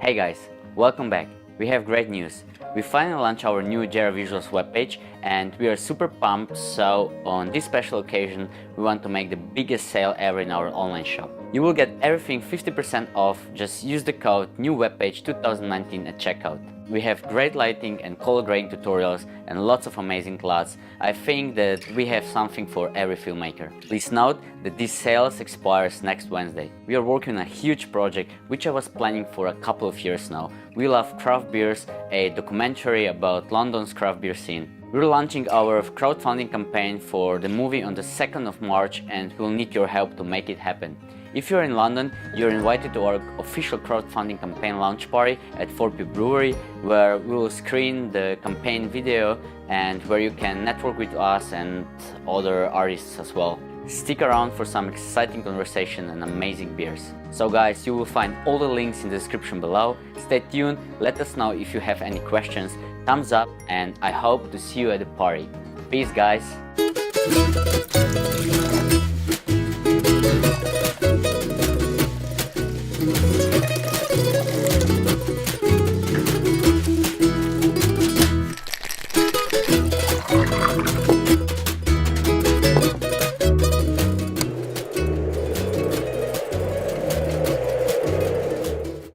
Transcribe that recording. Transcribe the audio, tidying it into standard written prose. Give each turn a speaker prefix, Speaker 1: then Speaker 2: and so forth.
Speaker 1: Hey guys, welcome back. We have great news. We finally launched our new Jera Visuals webpage and we are super pumped, so on this special occasion we want to make the biggest sale ever in our online shop. You will get everything 50% off, just use the code NEWWebpage2019 at checkout. We have great lighting and color grading tutorials and lots of amazing LUTs. I think that we have something for every filmmaker. Please note that this sales expires next Wednesday. We are working on a huge project which I was planning for a couple of years now. We Love Craft Beers, a documentary about London's craft beer scene. We're launching our crowdfunding campaign for the movie on the 2nd of March and we'll need your help to make it happen. If you're in London, you're invited to our official crowdfunding campaign launch party at 4P Brewery, where we will screen the campaign video and where you can network with us and other artists as well. Stick around for some exciting conversation and amazing beers. So guys, you will find all the links in the description below. Stay tuned, let us know if you have any questions, thumbs up, and I hope to see you at the party. Peace guys!